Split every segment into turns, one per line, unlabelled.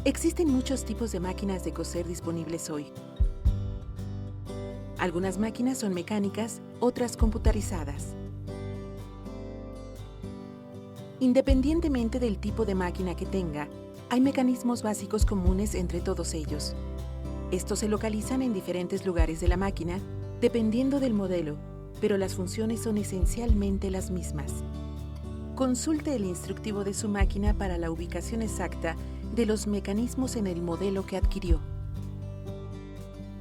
Existen muchos tipos de máquinas de coser disponibles hoy. Algunas máquinas son mecánicas, otras computarizadas. Independientemente del tipo de máquina que tenga, hay mecanismos básicos comunes entre todos ellos. Estos se localizan en diferentes lugares de la máquina, dependiendo del modelo, pero las funciones son esencialmente las mismas. Consulte el instructivo de su máquina para la ubicación exacta de los mecanismos en el modelo que adquirió.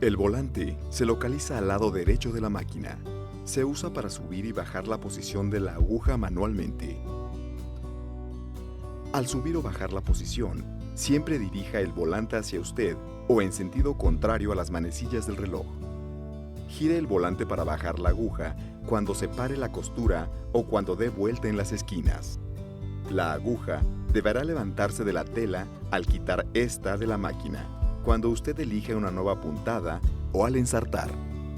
El volante se localiza al lado derecho de la máquina. Se usa para subir y bajar la posición de la aguja manualmente. Al subir o bajar la posición, siempre dirija el volante hacia usted o en sentido contrario a las manecillas del reloj. Gire el volante para bajar la aguja cuando separe la costura o cuando dé vuelta en las esquinas. La aguja deberá levantarse de la tela al quitar esta de la máquina, cuando usted elige una nueva puntada o al ensartar.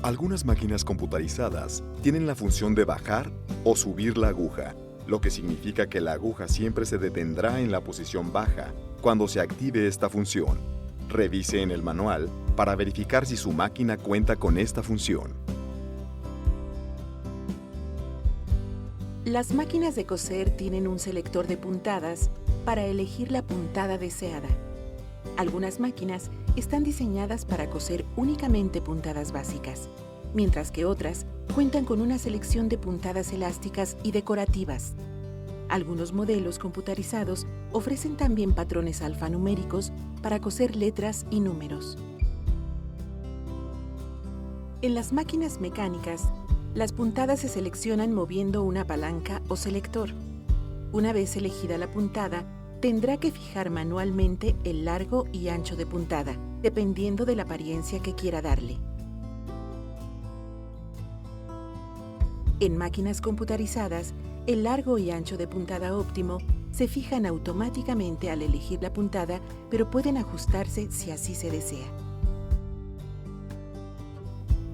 Algunas máquinas computarizadas tienen la función de bajar o subir la aguja, lo que significa que la aguja siempre se detendrá en la posición baja cuando se active esta función. Revise en el manual para verificar si su máquina cuenta con esta función.
Las máquinas de coser tienen un selector de puntadas para elegir la puntada deseada. Algunas máquinas están diseñadas para coser únicamente puntadas básicas, mientras que otras cuentan con una selección de puntadas elásticas y decorativas. Algunos modelos computarizados ofrecen también patrones alfanuméricos para coser letras y números. En las máquinas mecánicas, las puntadas se seleccionan moviendo una palanca o selector. Una vez elegida la puntada, tendrá que fijar manualmente el largo y ancho de puntada, dependiendo de la apariencia que quiera darle. En máquinas computarizadas, el largo y ancho de puntada óptimo se fijan automáticamente al elegir la puntada, pero pueden ajustarse si así se desea.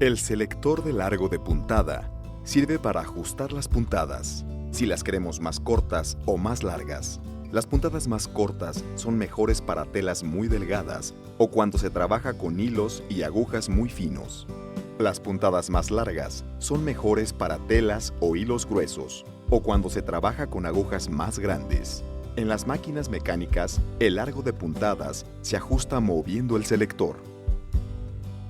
El selector de largo de puntada sirve para ajustar las puntadas, si las queremos más cortas o más largas. Las puntadas más cortas son mejores para telas muy delgadas o cuando se trabaja con hilos y agujas muy finos. Las puntadas más largas son mejores para telas o hilos gruesos o cuando se trabaja con agujas más grandes. En las máquinas mecánicas, el largo de puntadas se ajusta moviendo el selector.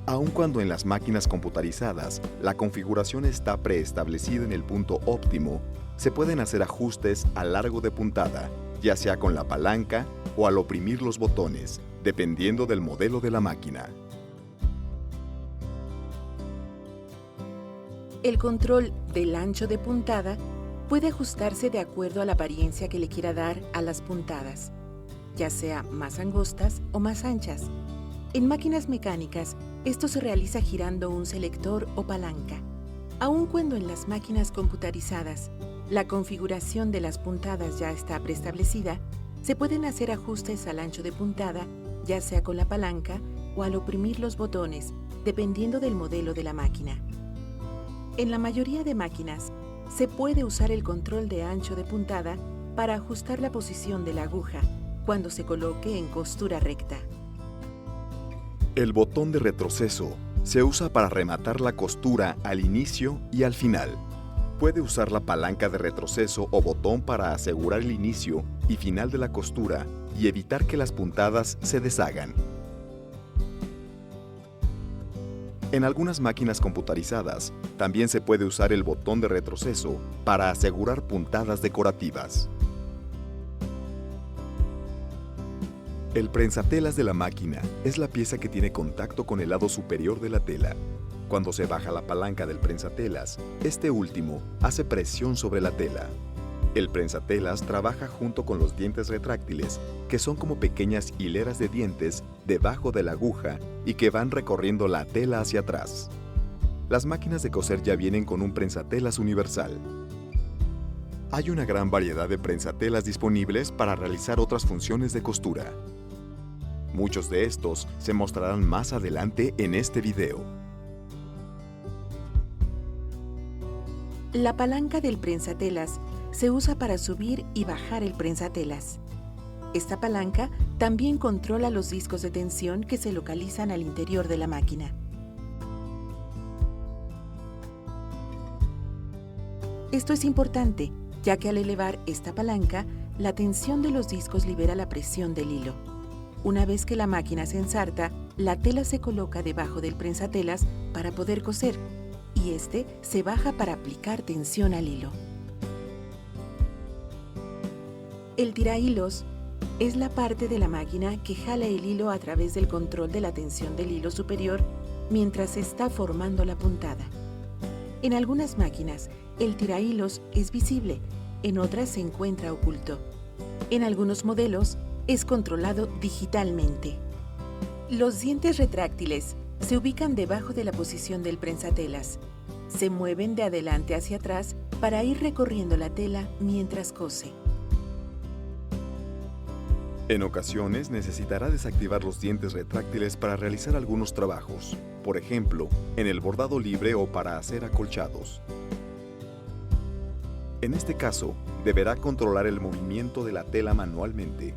Aun cuando en las máquinas computarizadas la configuración está preestablecida en el punto óptimo, se pueden hacer ajustes al largo de puntada, ya sea con la palanca o al oprimir los botones, dependiendo del modelo de la máquina.
El control del ancho de puntada puede ajustarse de acuerdo a la apariencia que le quiera dar a las puntadas, ya sea más angostas o más anchas. En máquinas mecánicas, esto se realiza girando un selector o palanca. Aun cuando en las máquinas computarizadas la configuración de las puntadas ya está preestablecida, se pueden hacer ajustes al ancho de puntada, ya sea con la palanca o al oprimir los botones, dependiendo del modelo de la máquina. En la mayoría de máquinas, se puede usar el control de ancho de puntada para ajustar la posición de la aguja cuando se coloque en costura recta.
El botón de retroceso se usa para rematar la costura al inicio y al final. Puede usar la palanca de retroceso o botón para asegurar el inicio y final de la costura y evitar que las puntadas se deshagan. En algunas máquinas computarizadas, también se puede usar el botón de retroceso para asegurar puntadas decorativas. El prensatelas de la máquina es la pieza que tiene contacto con el lado superior de la tela. Cuando se baja la palanca del prensatelas, este último hace presión sobre la tela. El prensatelas trabaja junto con los dientes retráctiles, que son como pequeñas hileras de dientes debajo de la aguja y que van recorriendo la tela hacia atrás. Las máquinas de coser ya vienen con un prensatelas universal. Hay una gran variedad de prensatelas disponibles para realizar otras funciones de costura. Muchos de estos se mostrarán más adelante en este video.
La palanca del prensatelas se usa para subir y bajar el prensatelas. Esta palanca también controla los discos de tensión que se localizan al interior de la máquina. Esto es importante, ya que al elevar esta palanca, la tensión de los discos libera la presión del hilo. Una vez que la máquina se ensarta, la tela se coloca debajo del prensatelas para poder coser, y este se baja para aplicar tensión al hilo. El tirahilos es la parte de la máquina que jala el hilo a través del control de la tensión del hilo superior mientras se está formando la puntada. En algunas máquinas, el tirahilos es visible, en otras se encuentra oculto. En algunos modelos, es controlado digitalmente. Los dientes retráctiles se ubican debajo de la posición del prensatelas. Se mueven de adelante hacia atrás para ir recorriendo la tela mientras cose.
En ocasiones necesitará desactivar los dientes retráctiles para realizar algunos trabajos, por ejemplo, en el bordado libre o para hacer acolchados. En este caso, deberá controlar el movimiento de la tela manualmente.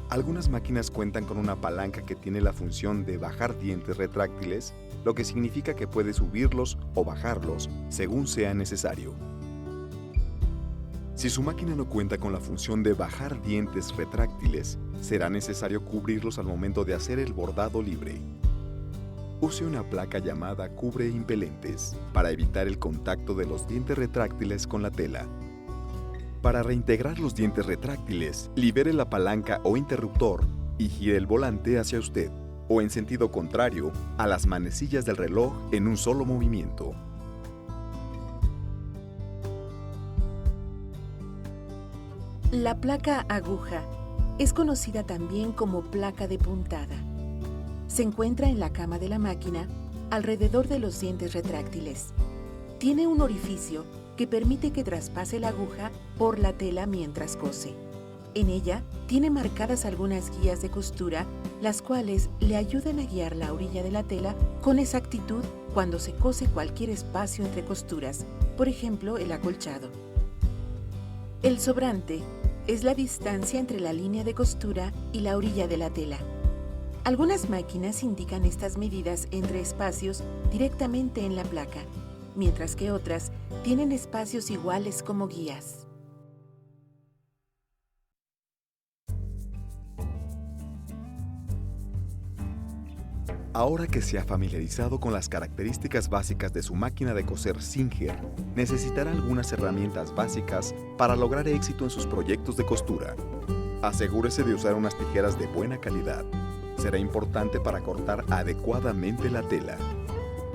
Algunas máquinas cuentan con una palanca que tiene la función de bajar dientes retráctiles, lo que significa que puede subirlos o bajarlos según sea necesario. Si su máquina no cuenta con la función de bajar dientes retráctiles, será necesario cubrirlos al momento de hacer el bordado libre. Use una placa llamada cubre impelentes para evitar el contacto de los dientes retráctiles con la tela. Para reintegrar los dientes retráctiles, libere la palanca o interruptor y gire el volante hacia usted, o en sentido contrario, a las manecillas del reloj en un solo movimiento.
La placa aguja es conocida también como placa de puntada. Se encuentra en la cama de la máquina, alrededor de los dientes retráctiles. Tiene un orificio que permite que traspase la aguja por la tela mientras cose. En ella tiene marcadas algunas guías de costura, las cuales le ayudan a guiar la orilla de la tela con exactitud cuando se cose cualquier espacio entre costuras, por ejemplo, el acolchado. El sobrante es la distancia entre la línea de costura y la orilla de la tela. Algunas máquinas indican estas medidas entre espacios directamente en la placa, mientras que otras tienen espacios iguales como guías.
Ahora que se ha familiarizado con las características básicas de su máquina de coser Singer, necesitará algunas herramientas básicas para lograr éxito en sus proyectos de costura. Asegúrese de usar unas tijeras de buena calidad. Será importante para cortar adecuadamente la tela.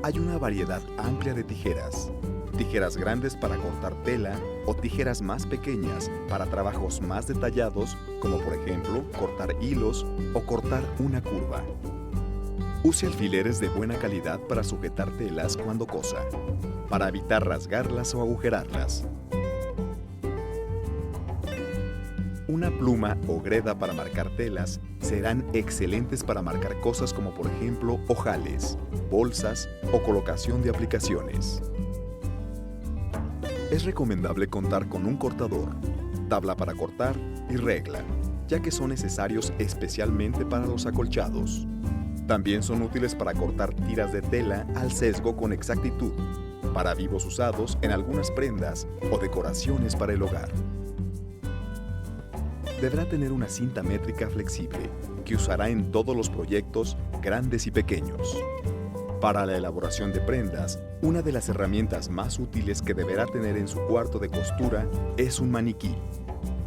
Hay una variedad amplia de tijeras. Tijeras grandes para cortar tela o tijeras más pequeñas para trabajos más detallados, como por ejemplo cortar hilos o cortar una curva. Use alfileres de buena calidad para sujetar telas cuando cosa, para evitar rasgarlas o agujerarlas. Una pluma o greda para marcar telas serán excelentes para marcar cosas como por ejemplo ojales, bolsas o colocación de aplicaciones. Es recomendable contar con un cortador, tabla para cortar y regla, ya que son necesarios especialmente para los acolchados. También son útiles para cortar tiras de tela al sesgo con exactitud, para vivos usados en algunas prendas o decoraciones para el hogar. Deberá tener una cinta métrica flexible que usará en todos los proyectos, grandes y pequeños. Para la elaboración de prendas, una de las herramientas más útiles que deberá tener en su cuarto de costura es un maniquí.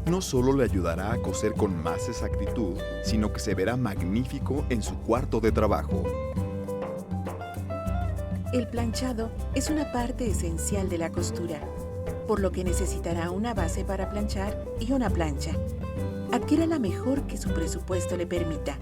No solo le ayudará a coser con más exactitud, sino que se verá magnífico en su cuarto de trabajo.
El planchado es una parte esencial de la costura, por lo que necesitará una base para planchar y una plancha. Adquiera la mejor que su presupuesto le permita.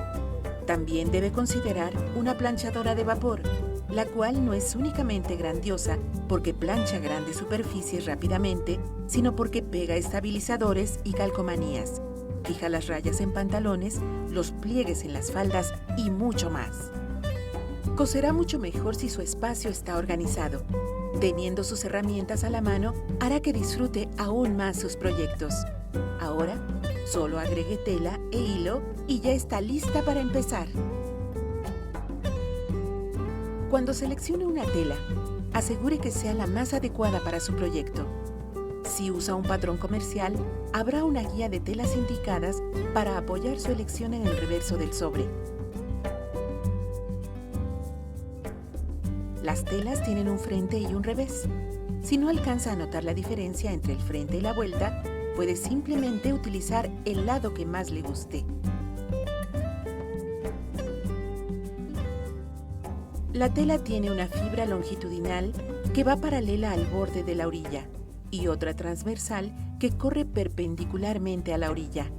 También debe considerar una planchadora de vapor, la cual no es únicamente grandiosa porque plancha grandes superficies rápidamente, sino porque pega estabilizadores y calcomanías, fija las rayas en pantalones, los pliegues en las faldas y mucho más. Coserá mucho mejor si su espacio está organizado. Teniendo sus herramientas a la mano, hará que disfrute aún más sus proyectos. Ahora, Solo agregue tela e hilo y ya está lista para empezar. Cuando seleccione una tela, asegure que sea la más adecuada para su proyecto. Si usa un patrón comercial, habrá una guía de telas indicadas para apoyar su elección en el reverso del sobre. Las telas tienen un frente y un revés. Si no alcanza a notar la diferencia entre el frente y la vuelta, puede simplemente utilizar el lado que más le guste. La tela tiene una fibra longitudinal que va paralela al borde de la orilla y otra transversal que corre perpendicularmente a la orilla.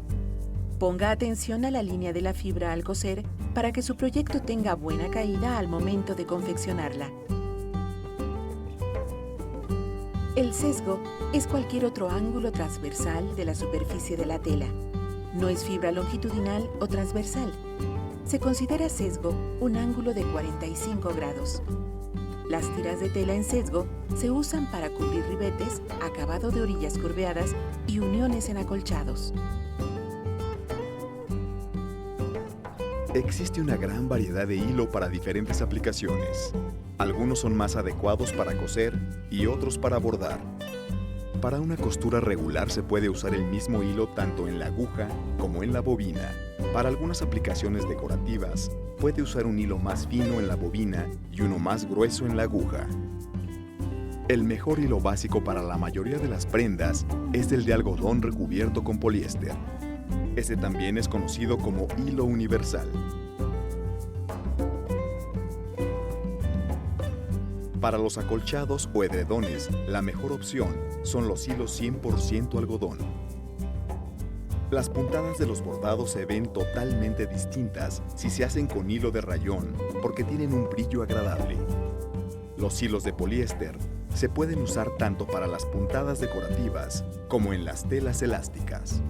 Ponga atención a la línea de la fibra al coser para que su proyecto tenga buena caída al momento de confeccionarla. El sesgo es cualquier otro ángulo transversal de la superficie de la tela. No es fibra longitudinal o transversal. Se considera sesgo un ángulo de 45 grados. Las tiras de tela en sesgo se usan para cubrir ribetes, acabado de orillas curveadas y uniones en acolchados.
Existe una gran variedad de hilo para diferentes aplicaciones. Algunos son más adecuados para coser y otros para bordar. Para una costura regular se puede usar el mismo hilo tanto en la aguja como en la bobina. Para algunas aplicaciones decorativas, puede usar un hilo más fino en la bobina y uno más grueso en la aguja. El mejor hilo básico para la mayoría de las prendas es el de algodón recubierto con poliéster. Este también es conocido como hilo universal. Para los acolchados o edredones, la mejor opción son los hilos 100% algodón. Las puntadas de los bordados se ven totalmente distintas si se hacen con hilo de rayón porque tienen un brillo agradable. Los hilos de poliéster se pueden usar tanto para las puntadas decorativas como en las telas elásticas.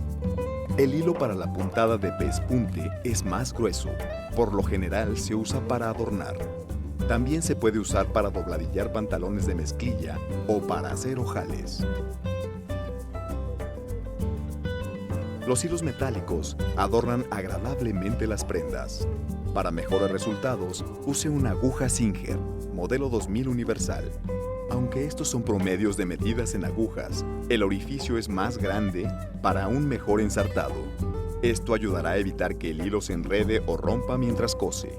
El hilo para la puntada de pespunte es más grueso, por lo general se usa para adornar. También se puede usar para dobladillar pantalones de mezclilla o para hacer ojales. Los hilos metálicos adornan agradablemente las prendas. Para mejores resultados, use una aguja Singer, modelo 2000 universal. Aunque estos son promedios de medidas en agujas, el orificio es más grande para un mejor ensartado. Esto ayudará a evitar que el hilo se enrede o rompa mientras cose.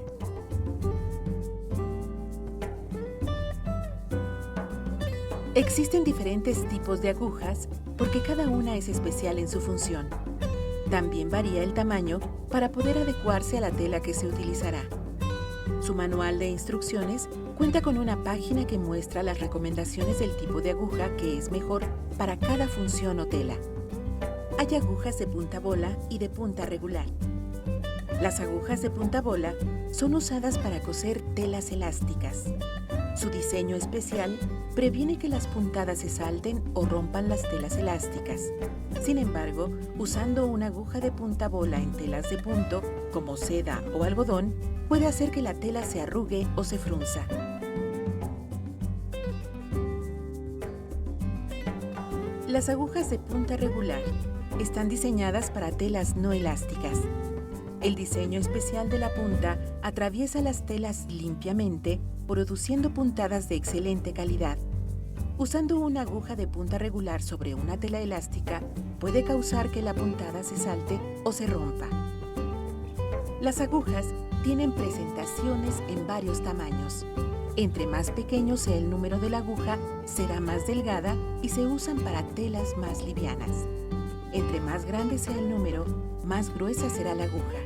Existen diferentes tipos de agujas porque cada una es especial en su función. También varía el tamaño para poder adecuarse a la tela que se utilizará. Su manual de instrucciones cuenta con una página que muestra las recomendaciones del tipo de aguja que es mejor para cada función o tela. Hay agujas de punta bola y de punta regular. Las agujas de punta bola son usadas para coser telas elásticas. Su diseño especial previene que las puntadas se salten o rompan las telas elásticas. Sin embargo, usando una aguja de punta bola en telas de punto, como seda o algodón, puede hacer que la tela se arrugue o se frunza. Las agujas de punta regular están diseñadas para telas no elásticas. El diseño especial de la punta atraviesa las telas limpiamente, produciendo puntadas de excelente calidad. Usando una aguja de punta regular sobre una tela elástica, puede causar que la puntada se salte o se rompa. Las agujas tienen presentaciones en varios tamaños. Entre más pequeño sea el número de la aguja, será más delgada y se usan para telas más livianas. Entre más grande sea el número, más gruesa será la aguja.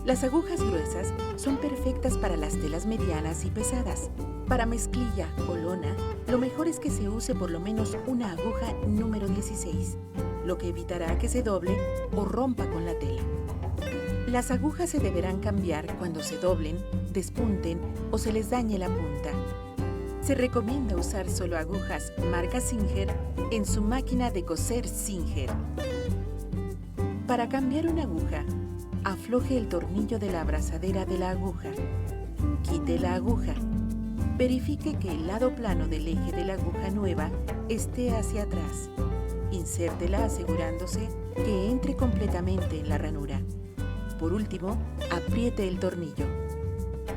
Las agujas gruesas son perfectas para las telas medianas y pesadas. Para mezclilla o lona, lo mejor es que se use por lo menos una aguja número 16, lo que evitará que se doble o rompa con la tela. Las agujas se deberán cambiar cuando se doblen, despunten o se les dañe la punta. Se recomienda usar solo agujas marca Singer en su máquina de coser Singer. Para cambiar una aguja, afloje el tornillo de la abrazadera de la aguja. Quite la aguja. Verifique que el lado plano del eje de la aguja nueva esté hacia atrás. Insértela asegurándose que entre completamente en la ranura. Por último, apriete el tornillo.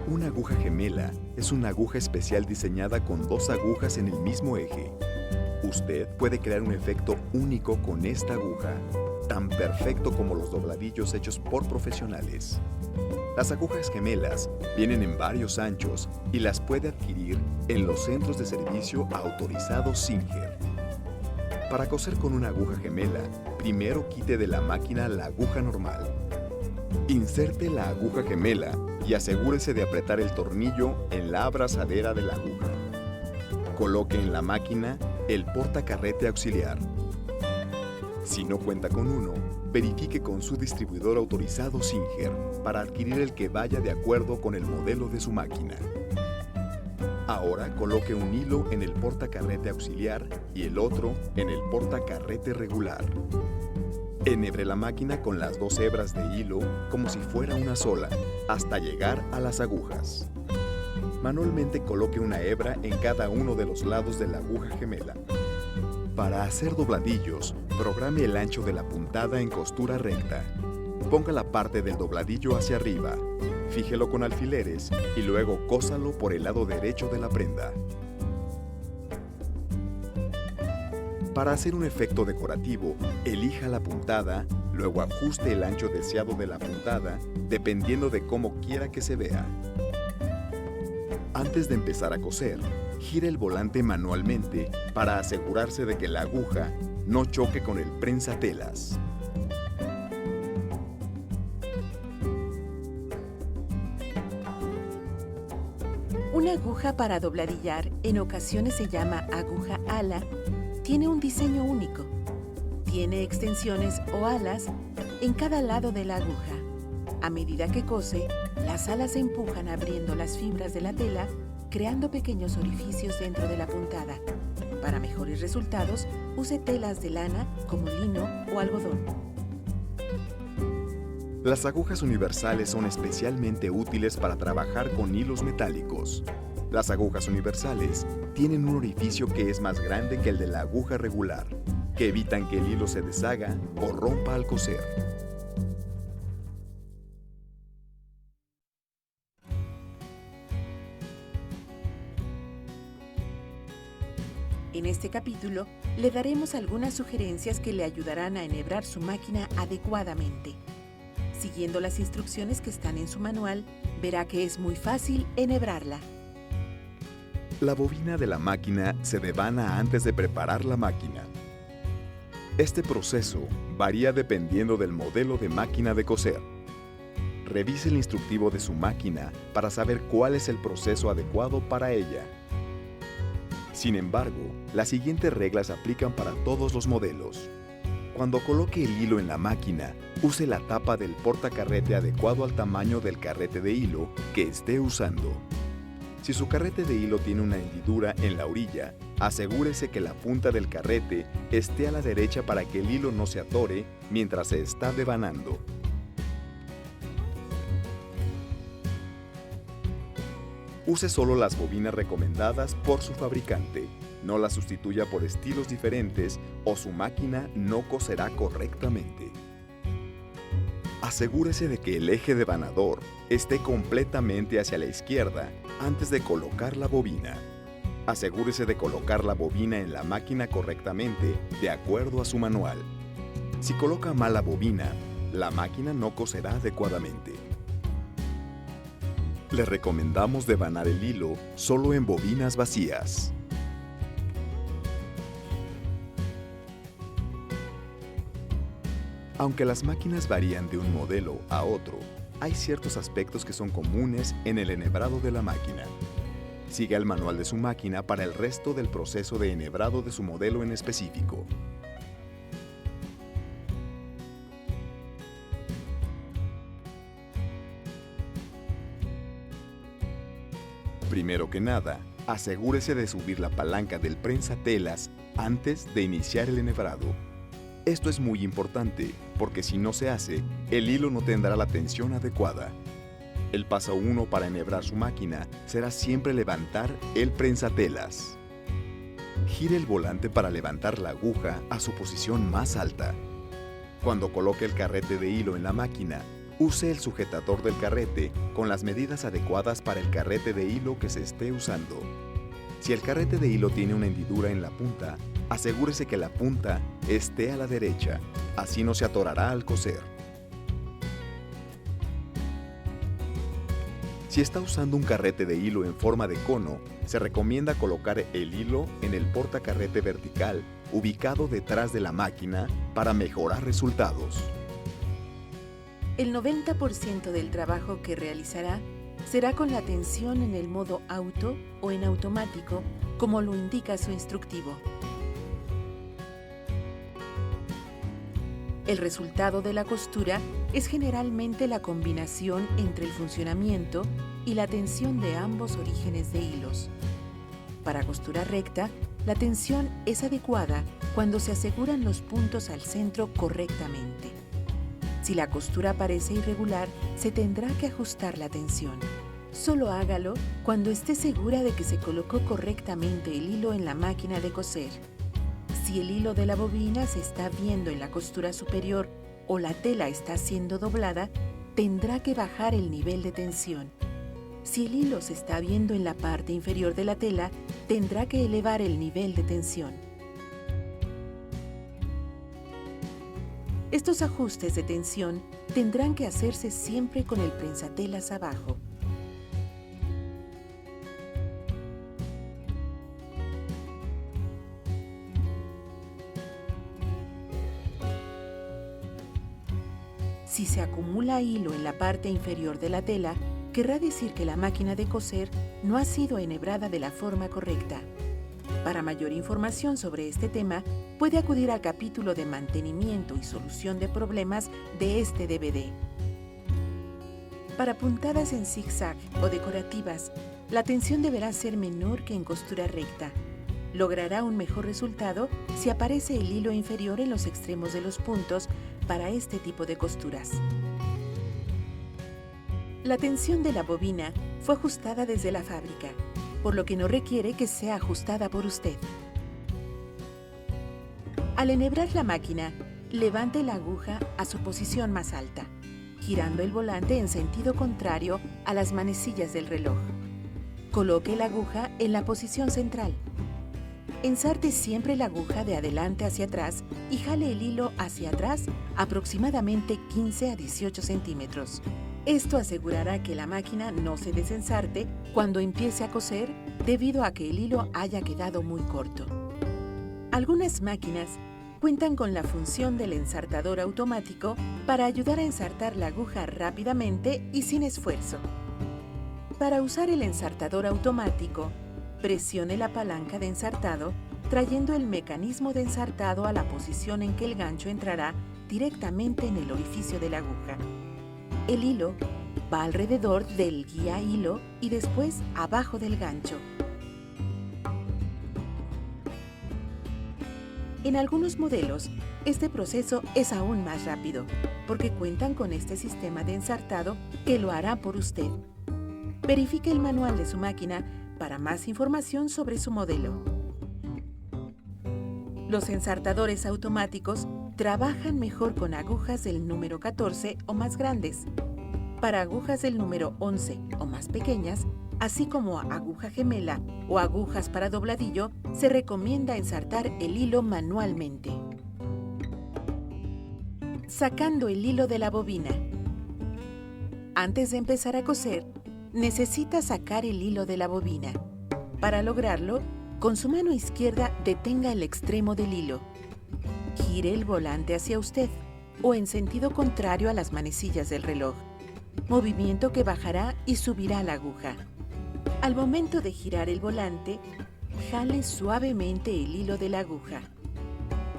Una aguja gemela es una aguja especial diseñada con 2 agujas en el mismo eje. Usted puede crear un efecto único con esta aguja, tan perfecto como los dobladillos hechos por profesionales. Las agujas gemelas vienen en varios anchos y las puede adquirir en los centros de servicio autorizados Singer. Para coser con una aguja gemela, primero quite de la máquina la aguja normal. Inserte la aguja gemela y asegúrese de apretar el tornillo en la abrazadera de la aguja. Coloque en la máquina el portacarrete auxiliar. Si no cuenta con uno, verifique con su distribuidor autorizado Singer para adquirir el que vaya de acuerdo con el modelo de su máquina. Ahora coloque un hilo en el portacarrete auxiliar y el otro en el portacarrete regular. Enhebre la máquina con las 2 hebras de hilo como si fuera una sola, hasta llegar a las agujas. Manualmente coloque una hebra en cada uno de los lados de la aguja gemela. Para hacer dobladillos, programe el ancho de la puntada en costura recta. Ponga la parte del dobladillo hacia arriba, fíjelo con alfileres y luego cósalo por el lado derecho de la prenda. Para hacer un efecto decorativo, elija la puntada, luego ajuste el ancho deseado de la puntada, dependiendo de cómo quiera que se vea. Antes de empezar a coser, gire el volante manualmente para asegurarse de que la aguja no choque con el prensatelas.
Una aguja para dobladillar, en ocasiones se llama aguja ala, tiene un diseño único. Tiene extensiones o alas en cada lado de la aguja. A medida que cose, las alas se empujan abriendo las fibras de la tela, creando pequeños orificios dentro de la puntada. Para mejores resultados, use telas de lana como lino o algodón.
Las agujas universales son especialmente útiles para trabajar con hilos metálicos. Las agujas universales tienen un orificio que es más grande que el de la aguja regular, que evitan que el hilo se deshaga o rompa al coser.
En este capítulo, le daremos algunas sugerencias que le ayudarán a enhebrar su máquina adecuadamente. Siguiendo las instrucciones que están en su manual, verá que es muy fácil enhebrarla.
La bobina de la máquina se devana antes de preparar la máquina. Este proceso varía dependiendo del modelo de máquina de coser. Revise el instructivo de su máquina para saber cuál es el proceso adecuado para ella. Sin embargo, las siguientes reglas aplican para todos los modelos. Cuando coloque el hilo en la máquina, use la tapa del portacarrete adecuado al tamaño del carrete de hilo que esté usando. Si su carrete de hilo tiene una hendidura en la orilla, asegúrese que la punta del carrete esté a la derecha para que el hilo no se atore mientras se está devanando. Use solo las bobinas recomendadas por su fabricante. No las sustituya por estilos diferentes o su máquina no coserá correctamente. Asegúrese de que el eje devanador esté completamente hacia la izquierda antes de colocar la bobina. Asegúrese de colocar la bobina en la máquina correctamente de acuerdo a su manual. Si coloca mal la bobina, la máquina no coserá adecuadamente. Le recomendamos devanar el hilo solo en bobinas vacías. Aunque las máquinas varían de un modelo a otro, hay ciertos aspectos que son comunes en el enhebrado de la máquina. Siga el manual de su máquina para el resto del proceso de enhebrado de su modelo en específico. Primero que nada, asegúrese de subir la palanca del prensatelas antes de iniciar el enhebrado. Esto es muy importante, porque si no se hace, el hilo no tendrá la tensión adecuada. El paso 1 para enhebrar su máquina será siempre levantar el prensatelas. Gire el volante para levantar la aguja a su posición más alta. Cuando coloque el carrete de hilo en la máquina, use el sujetador del carrete con las medidas adecuadas para el carrete de hilo que se esté usando. Si el carrete de hilo tiene una hendidura en la punta, asegúrese que la punta esté a la derecha, así no se atorará al coser. Si está usando un carrete de hilo en forma de cono, se recomienda colocar el hilo en el portacarrete vertical ubicado detrás de la máquina para mejorar resultados.
El 90% del trabajo que realizará será con la tensión en el modo auto o en automático, como lo indica su instructivo. El resultado de la costura es generalmente la combinación entre el funcionamiento y la tensión de ambos orígenes de hilos. Para costura recta, la tensión es adecuada cuando se aseguran los puntos al centro correctamente. Si la costura parece irregular, se tendrá que ajustar la tensión. Solo hágalo cuando esté segura de que se colocó correctamente el hilo en la máquina de coser. Si el hilo de la bobina se está viendo en la costura superior o la tela está siendo doblada, tendrá que bajar el nivel de tensión. Si el hilo se está viendo en la parte inferior de la tela, tendrá que elevar el nivel de tensión. Estos ajustes de tensión tendrán que hacerse siempre con el prensatelas abajo. Si se acumula hilo en la parte inferior de la tela, querrá decir que la máquina de coser no ha sido enhebrada de la forma correcta. Para mayor información sobre este tema, puede acudir al capítulo de mantenimiento y solución de problemas de este DVD. Para puntadas en zigzag o decorativas, la tensión deberá ser menor que en costura recta. Logrará un mejor resultado si aparece el hilo inferior en los extremos de los puntos para este tipo de costuras. La tensión de la bobina fue ajustada desde la fábrica, por lo que no requiere que sea ajustada por usted. Al enhebrar la máquina, levante la aguja a su posición más alta, girando el volante en sentido contrario a las manecillas del reloj. Coloque la aguja en la posición central. Ensarte siempre la aguja de adelante hacia atrás y jale el hilo hacia atrás aproximadamente 15 a 18 centímetros. Esto asegurará que la máquina no se desensarte cuando empiece a coser debido a que el hilo haya quedado muy corto. Algunas máquinas cuentan con la función del ensartador automático para ayudar a ensartar la aguja rápidamente y sin esfuerzo. Para usar el ensartador automático, presione la palanca de ensartado, trayendo el mecanismo de ensartado a la posición en que el gancho entrará directamente en el orificio de la aguja. El hilo va alrededor del guía hilo y después abajo del gancho. En algunos modelos, este proceso es aún más rápido, porque cuentan con este sistema de ensartado que lo hará por usted. Verifique el manual de su máquina para más información sobre su modelo. Los ensartadores automáticos trabajan mejor con agujas del número 14 o más grandes. Para agujas del número 11 o más pequeñas, así como aguja gemela o agujas para dobladillo, se recomienda ensartar el hilo manualmente. Sacando el hilo de la bobina. Antes de empezar a coser, necesita sacar el hilo de la bobina. Para lograrlo, con su mano izquierda detenga el extremo del hilo. Gire el volante hacia usted o en sentido contrario a las manecillas del reloj, movimiento que bajará y subirá la aguja. Al momento de girar el volante, jale suavemente el hilo de la aguja.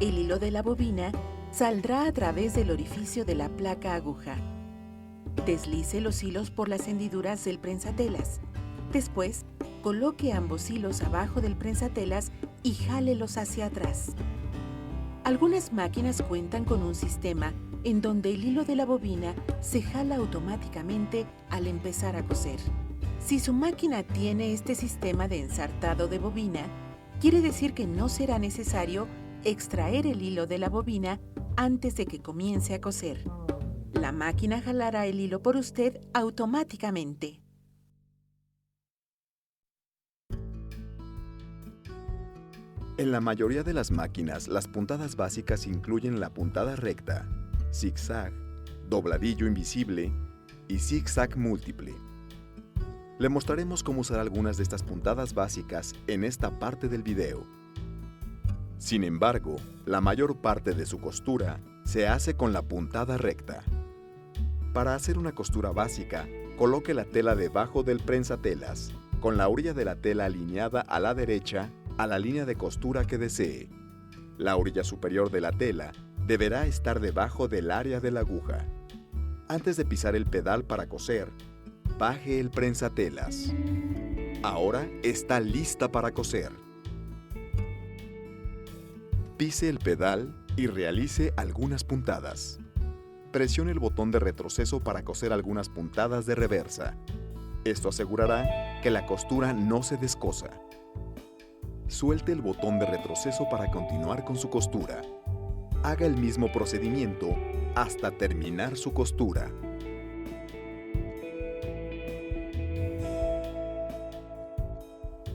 El hilo de la bobina saldrá a través del orificio de la placa aguja. Deslice los hilos por las hendiduras del prensatelas. Después, coloque ambos hilos abajo del prensatelas y jálelos hacia atrás. Algunas máquinas cuentan con un sistema en donde el hilo de la bobina se jala automáticamente al empezar a coser. Si su máquina tiene este sistema de ensartado de bobina, quiere decir que no será necesario extraer el hilo de la bobina antes de que comience a coser. La máquina jalará el hilo por usted automáticamente.
En la mayoría de las máquinas, las puntadas básicas incluyen la puntada recta, zigzag, dobladillo invisible y zigzag múltiple. Le mostraremos cómo usar algunas de estas puntadas básicas en esta parte del video. Sin embargo, la mayor parte de su costura se hace con la puntada recta. Para hacer una costura básica, coloque la tela debajo del prensatelas, con la orilla de la tela alineada a la derecha a la línea de costura que desee. La orilla superior de la tela deberá estar debajo del área de la aguja. Antes de pisar el pedal para coser, baje el prensatelas. Ahora está lista para coser. Pise el pedal y realice algunas puntadas. Presione el botón de retroceso para coser algunas puntadas de reversa. Esto asegurará que la costura no se descosa. Suelte el botón de retroceso para continuar con su costura. Haga el mismo procedimiento hasta terminar su costura.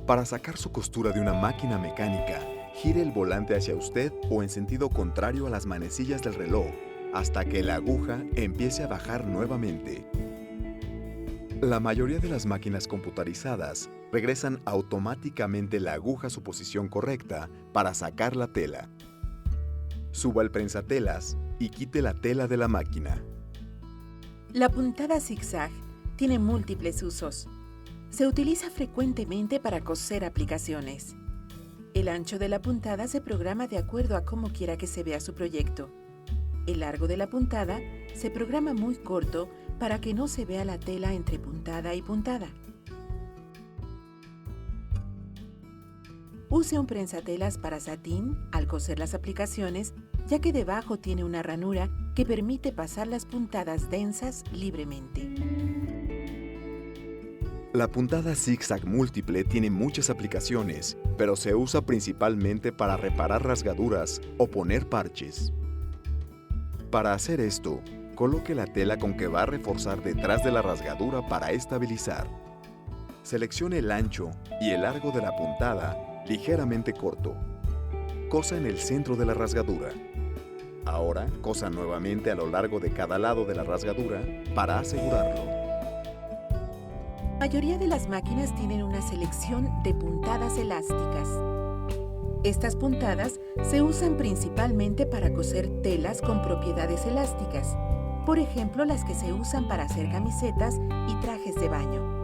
Para sacar su costura de una máquina mecánica, gire el volante hacia usted o en sentido contrario a las manecillas del reloj hasta que la aguja empiece a bajar nuevamente. La mayoría de las máquinas computarizadas regresan automáticamente la aguja a su posición correcta para sacar la tela. Suba el prensatelas y quite la tela de la máquina.
La puntada zigzag tiene múltiples usos. Se utiliza frecuentemente para coser aplicaciones. El ancho de la puntada se programa de acuerdo a cómo quiera que se vea su proyecto. El largo de la puntada se programa muy corto para que no se vea la tela entre puntada y puntada. Use un prensatelas para satín al coser las aplicaciones, ya que debajo tiene una ranura que permite pasar las puntadas densas libremente.
La puntada zigzag múltiple tiene muchas aplicaciones, pero se usa principalmente para reparar rasgaduras o poner parches. Para hacer esto, coloque la tela con que va a reforzar detrás de la rasgadura para estabilizar. Seleccione el ancho y el largo de la puntada ligeramente corto. Cosa en el centro de la rasgadura. Ahora, cosa nuevamente a lo largo de cada lado de la rasgadura para asegurarlo.
La mayoría de las máquinas tienen una selección de puntadas elásticas. Estas puntadas se usan principalmente para coser telas con propiedades elásticas, por ejemplo las que se usan para hacer camisetas y trajes de baño.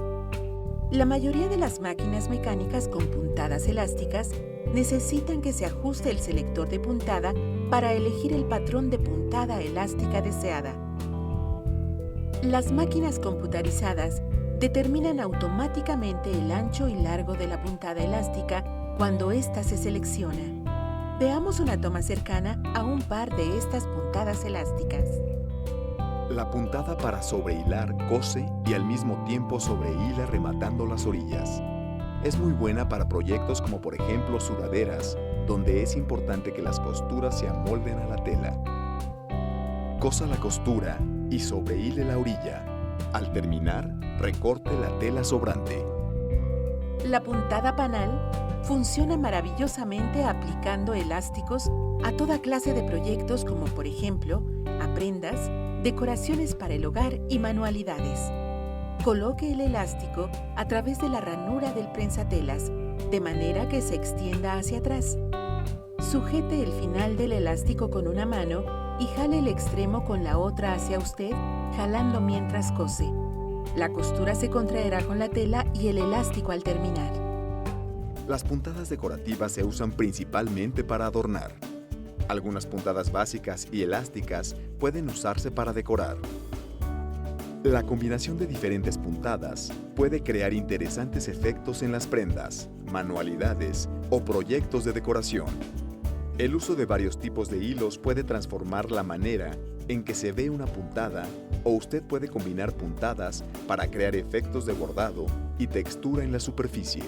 La mayoría de las máquinas mecánicas con puntadas elásticas necesitan que se ajuste el selector de puntada para elegir el patrón de puntada elástica deseada. Las máquinas computarizadas determinan automáticamente el ancho y largo de la puntada elástica cuando ésta se selecciona. Veamos una toma cercana a un par de estas puntadas elásticas.
La puntada para sobrehilar cose y al mismo tiempo sobrehila rematando las orillas. Es muy buena para proyectos como por ejemplo sudaderas, donde es importante que las costuras se amolden a la tela. Cosa la costura y sobrehile la orilla. Al terminar, recorte la tela sobrante.
La puntada panal funciona maravillosamente aplicando elásticos a toda clase de proyectos como por ejemplo a prendas, decoraciones para el hogar y manualidades. Coloque el elástico a través de la ranura del prensatelas, de manera que se extienda hacia atrás. Sujete el final del elástico con una mano y jale el extremo con la otra hacia usted, jalando mientras cose. La costura se contraerá con la tela y el elástico al terminar.
Las puntadas decorativas se usan principalmente para adornar. Algunas puntadas básicas y elásticas pueden usarse para decorar. La combinación de diferentes puntadas puede crear interesantes efectos en las prendas, manualidades o proyectos de decoración. El uso de varios tipos de hilos puede transformar la manera en que se ve una puntada, o usted puede combinar puntadas para crear efectos de bordado y textura en la superficie.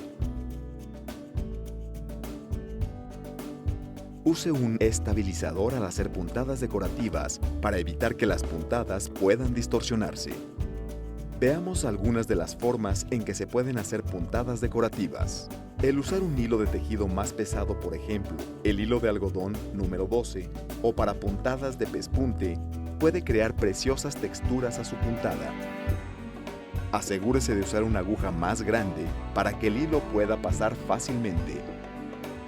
Use un estabilizador al hacer puntadas decorativas para evitar que las puntadas puedan distorsionarse. Veamos algunas de las formas en que se pueden hacer puntadas decorativas. El usar un hilo de tejido más pesado, por ejemplo, el hilo de algodón número 12, o para puntadas de pespunte, puede crear preciosas texturas a su puntada. Asegúrese de usar una aguja más grande para que el hilo pueda pasar fácilmente.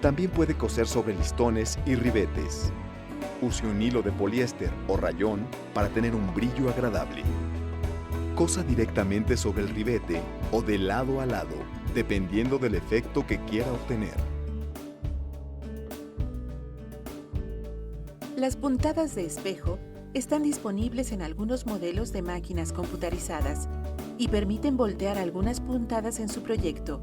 También puede coser sobre listones y ribetes. Use un hilo de poliéster o rayón para tener un brillo agradable. Cosa directamente sobre el ribete o de lado a lado, dependiendo del efecto que quiera obtener.
Las puntadas de espejo están disponibles en algunos modelos de máquinas computarizadas y permiten voltear algunas puntadas en su proyecto.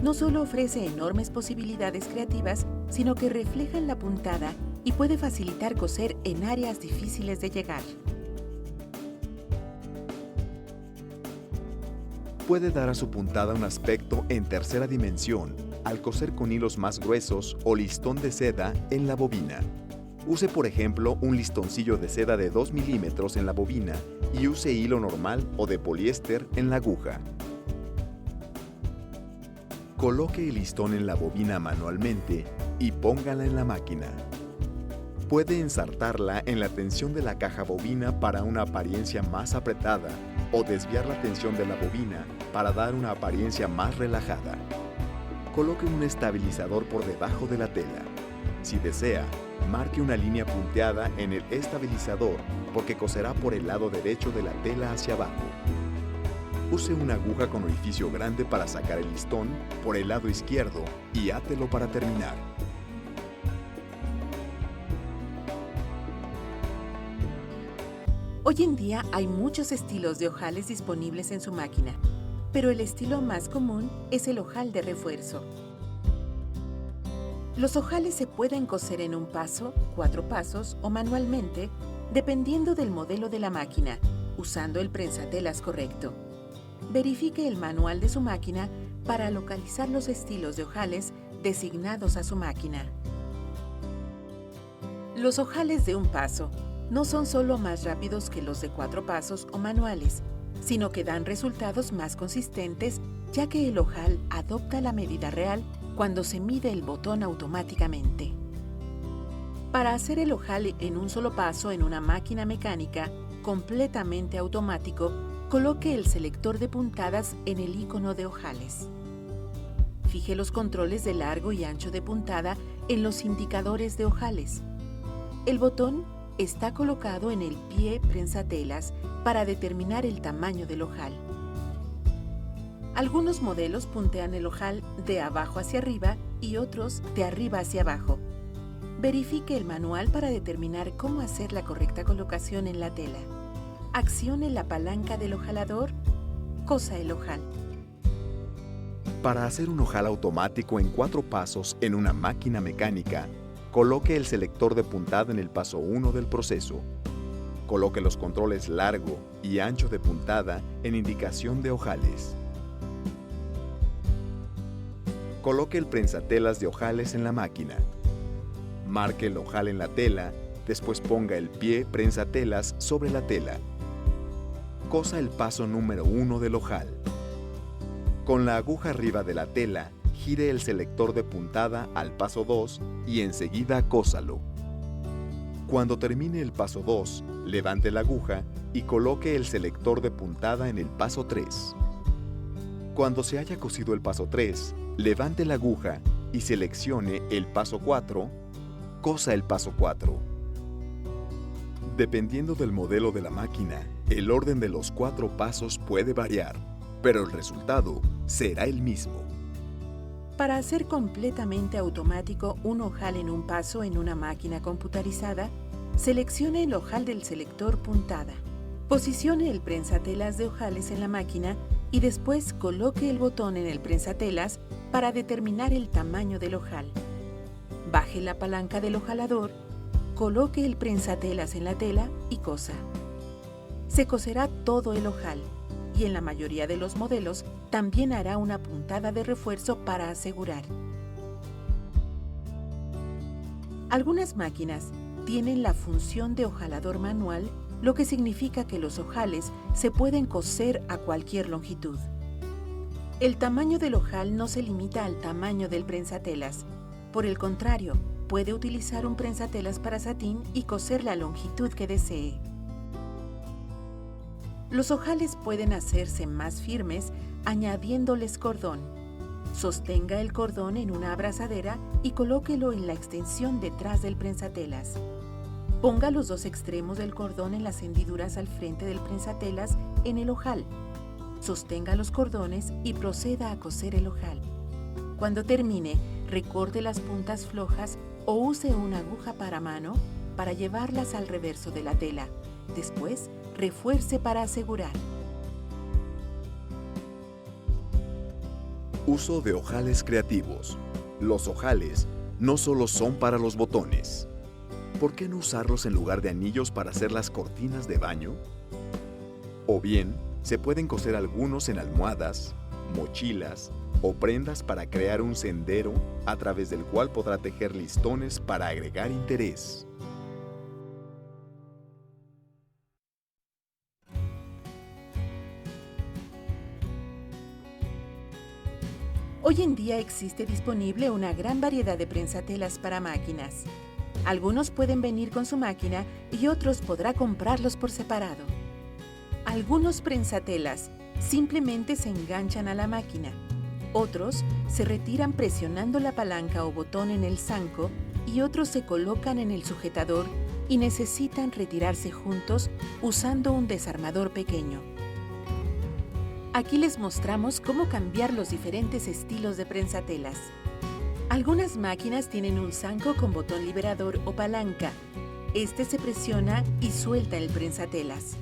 No solo ofrece enormes posibilidades creativas, sino que reflejan la puntada y puede facilitar coser en áreas difíciles de llegar.
Puede dar a su puntada un aspecto en tercera dimensión al coser con hilos más gruesos o listón de seda en la bobina. Use, por ejemplo, un listoncillo de seda de 2 milímetros en la bobina y use hilo normal o de poliéster en la aguja. Coloque el listón en la bobina manualmente y póngala en la máquina. Puede ensartarla en la tensión de la caja bobina para una apariencia más apretada o desviar la tensión de la bobina para dar una apariencia más relajada. Coloque un estabilizador por debajo de la tela. Si desea, marque una línea punteada en el estabilizador porque coserá por el lado derecho de la tela hacia abajo. Use una aguja con orificio grande para sacar el listón por el lado izquierdo y átelo para terminar.
Hoy en día hay muchos estilos de ojales disponibles en su máquina, pero el estilo más común es el ojal de refuerzo. Los ojales se pueden coser en un paso, 4 pasos o manualmente, dependiendo del modelo de la máquina, usando el prensatelas correcto. Verifique el manual de su máquina para localizar los estilos de ojales designados a su máquina. Los ojales de un paso no son solo más rápidos que los de 4 pasos o manuales, sino que dan resultados más consistentes, ya que el ojal adopta la medida real cuando se mide el botón automáticamente. Para hacer el ojal en un solo paso en una máquina mecánica completamente automático, coloque el selector de puntadas en el icono de ojales. Fije los controles de largo y ancho de puntada en los indicadores de ojales. El botón está colocado en el pie prensatelas para determinar el tamaño del ojal. Algunos modelos puntean el ojal de abajo hacia arriba y otros de arriba hacia abajo. Verifique el manual para determinar cómo hacer la correcta colocación en la tela. Accione la palanca del ojalador, cosa el ojal.
Para hacer un ojal automático en 4 pasos en una máquina mecánica, coloque el selector de puntada en el paso 1 del proceso. Coloque los controles largo y ancho de puntada en indicación de ojales. Coloque el prensatelas de ojales en la máquina. Marque el ojal en la tela, después ponga el pie prensatelas sobre la tela. Cosa el paso número 1 del ojal. Con la aguja arriba de la tela, gire el selector de puntada al paso 2 y enseguida cósalo. Cuando termine el paso 2, levante la aguja y coloque el selector de puntada en el paso 3. Cuando se haya cosido el paso 3, levante la aguja y seleccione el paso 4, cosa el paso 4. Dependiendo del modelo de la máquina, el orden de los 4 pasos puede variar, pero el resultado será el mismo.
Para hacer completamente automático un ojal en un paso en una máquina computarizada, seleccione el ojal del selector puntada. Posicione el prensatelas de ojales en la máquina y después coloque el botón en el prensatelas para determinar el tamaño del ojal. Baje la palanca del ojalador, coloque el prensatelas en la tela y cosa. Se coserá todo el ojal y en la mayoría de los modelos también hará una puntada de refuerzo para asegurar. Algunas máquinas tienen la función de ojalador manual, lo que significa que los ojales se pueden coser a cualquier longitud. El tamaño del ojal no se limita al tamaño del prensatelas. Por el contrario, puede utilizar un prensatelas para satín y coser la longitud que desee. Los ojales pueden hacerse más firmes añadiéndoles cordón. Sostenga el cordón en una abrazadera y colóquelo en la extensión detrás del prensatelas. Ponga los dos extremos del cordón en las hendiduras al frente del prensatelas en el ojal. Sostenga los cordones y proceda a coser el ojal. Cuando termine, recorte las puntas flojas o use una aguja para mano para llevarlas al reverso de la tela. Después, refuerce para asegurar.
Uso de ojales creativos. Los ojales no solo son para los botones. ¿Por qué no usarlos en lugar de anillos para hacer las cortinas de baño? O bien, se pueden coser algunos en almohadas, mochilas o prendas para crear un sendero a través del cual podrá tejer listones para agregar interés.
Hoy en día existe disponible una gran variedad de prensatelas para máquinas. Algunos pueden venir con su máquina y otros podrá comprarlos por separado. Algunos prensatelas simplemente se enganchan a la máquina. Otros se retiran presionando la palanca o botón en el zanco y otros se colocan en el sujetador y necesitan retirarse juntos usando un desarmador pequeño. Aquí les mostramos cómo cambiar los diferentes estilos de prensatelas. Algunas máquinas tienen un zanco con botón liberador o palanca. Este se presiona y suelta el prensatelas.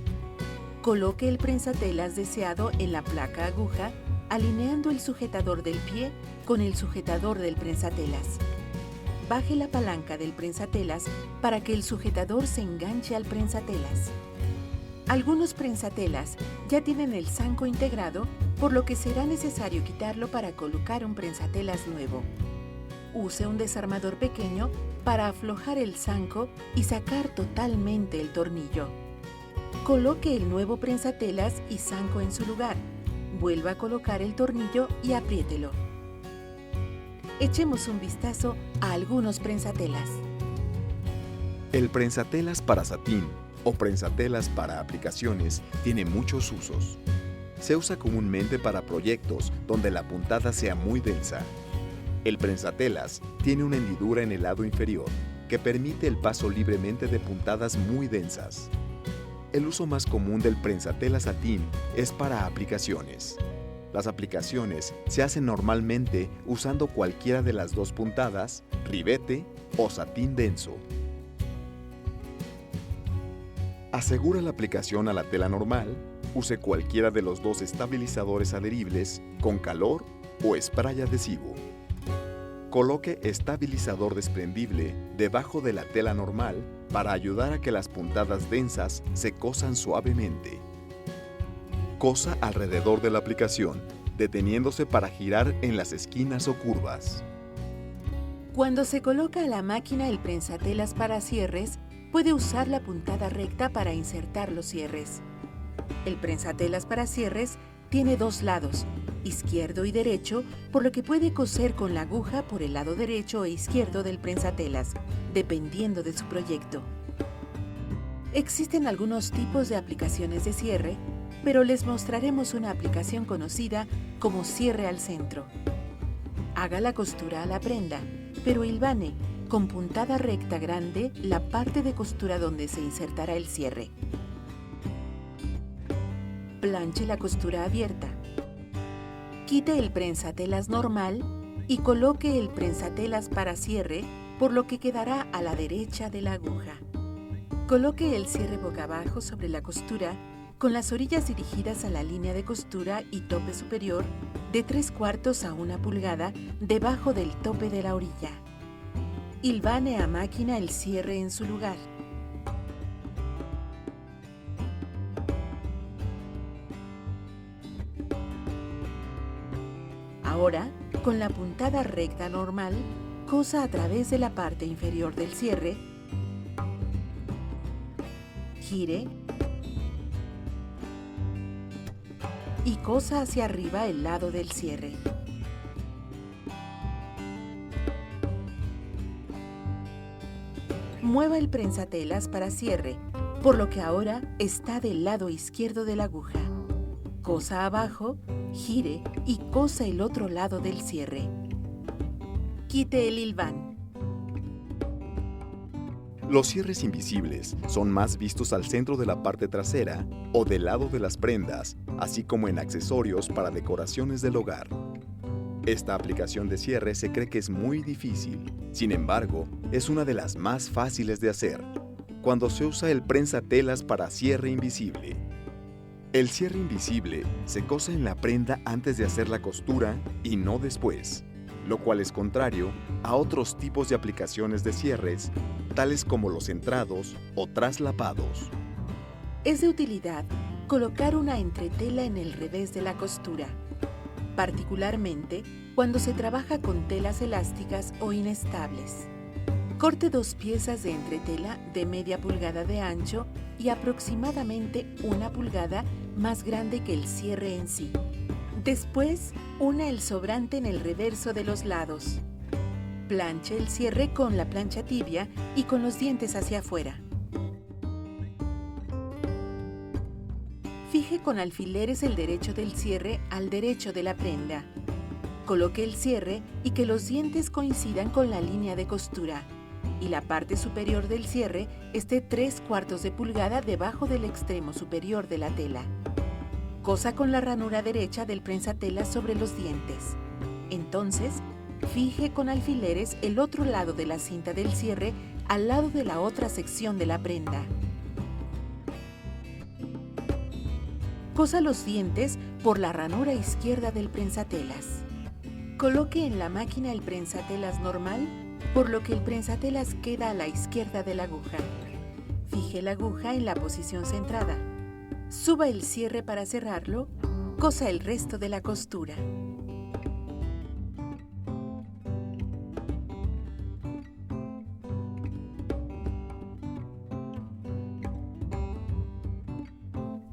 Coloque el prensatelas deseado en la placa aguja, alineando el sujetador del pie con el sujetador del prensatelas. Baje la palanca del prensatelas para que el sujetador se enganche al prensatelas. Algunos prensatelas ya tienen el zanco integrado, por lo que será necesario quitarlo para colocar un prensatelas nuevo. Use un desarmador pequeño para aflojar el zanco y sacar totalmente el tornillo. Coloque el nuevo prensatelas y zanco en su lugar. Vuelva a colocar el tornillo y apriételo. Echemos un vistazo a algunos prensatelas.
El prensatelas para satín o prensatelas para aplicaciones tiene muchos usos. Se usa comúnmente para proyectos donde la puntada sea muy densa. El prensatelas tiene una hendidura en el lado inferior que permite el paso libremente de puntadas muy densas. El uso más común del prensatelas satín es para aplicaciones. Las aplicaciones se hacen normalmente usando cualquiera de las dos puntadas, ribete o satín denso. Asegura la aplicación a la tela normal, use cualquiera de los dos estabilizadores adheribles con calor o spray adhesivo. Coloque estabilizador desprendible debajo de la tela normal para ayudar a que las puntadas densas se cosan suavemente. Cosa alrededor de la aplicación, deteniéndose para girar en las esquinas o curvas.
Cuando se coloca a la máquina el prensatelas para cierres, puede usar la puntada recta para insertar los cierres. El prensatelas para cierres tiene dos lados, izquierdo y derecho, por lo que puede coser con la aguja por el lado derecho e izquierdo del prensatelas, dependiendo de su proyecto. Existen algunos tipos de aplicaciones de cierre, pero les mostraremos una aplicación conocida como cierre al centro. Haga la costura a la prenda, pero hilvane con puntada recta grande la parte de costura donde se insertará el cierre. Planche la costura abierta. Quite el prensatelas normal y coloque el prensatelas para cierre, por lo que quedará a la derecha de la aguja. Coloque el cierre boca abajo sobre la costura, con las orillas dirigidas a la línea de costura y tope superior de 3/4 a 1 pulgada debajo del tope de la orilla. Hilvane a máquina el cierre en su lugar. Ahora, con la puntada recta normal, cosa a través de la parte inferior del cierre, gire y cosa hacia arriba el lado del cierre. Mueva el prensatelas para cierre, por lo que ahora está del lado izquierdo de la aguja. Cosa abajo, gire y cosa el otro lado del cierre. Quite el hilván.
Los cierres invisibles son más vistos al centro de la parte trasera o del lado de las prendas, así como en accesorios para decoraciones del hogar. Esta aplicación de cierre se cree que es muy difícil, sin embargo, es una de las más fáciles de hacer, cuando se usa el prensatelas para cierre invisible. El cierre invisible se cose en la prenda antes de hacer la costura y no después, lo cual es contrario a otros tipos de aplicaciones de cierres, tales como los entrados o traslapados.
Es de utilidad colocar una entretela en el revés de la costura, particularmente cuando se trabaja con telas elásticas o inestables. Corte 2 piezas de entretela de media pulgada de ancho y aproximadamente 1 pulgada más grande que el cierre en sí. Después, una el sobrante en el reverso de los lados. Planche el cierre con la plancha tibia y con los dientes hacia afuera. Fije con alfileres el derecho del cierre al derecho de la prenda. Coloque el cierre y que los dientes coincidan con la línea de costura y la parte superior del cierre esté 3/4 de pulgada debajo del extremo superior de la tela. Cosa con la ranura derecha del prensatelas sobre los dientes. Entonces, fije con alfileres el otro lado de la cinta del cierre al lado de la otra sección de la prenda. Cosa los dientes por la ranura izquierda del prensatelas. Coloque en la máquina el prensatelas normal, por lo que el prensatelas queda a la izquierda de la aguja. Fije la aguja en la posición centrada. Suba el cierre para cerrarlo, cosa el resto de la costura.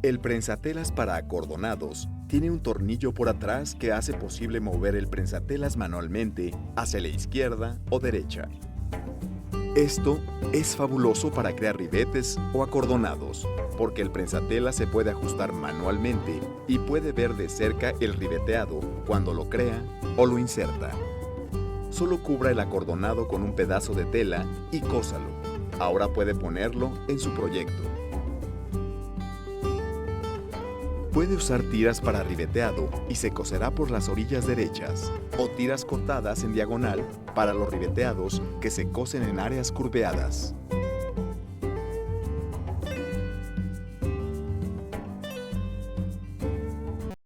El prensatelas para acordonados tiene un tornillo por atrás que hace posible mover el prensatelas manualmente hacia la izquierda o derecha. Esto es fabuloso para crear ribetes o acordonados, porque el prensatelas se puede ajustar manualmente y puede ver de cerca el ribeteado cuando lo crea o lo inserta. Solo cubra el acordonado con un pedazo de tela y cósalo. Ahora puede ponerlo en su proyecto. Puede usar tiras para ribeteado y se coserá por las orillas derechas, o tiras cortadas en diagonal para los ribeteados que se cosen en áreas curveadas.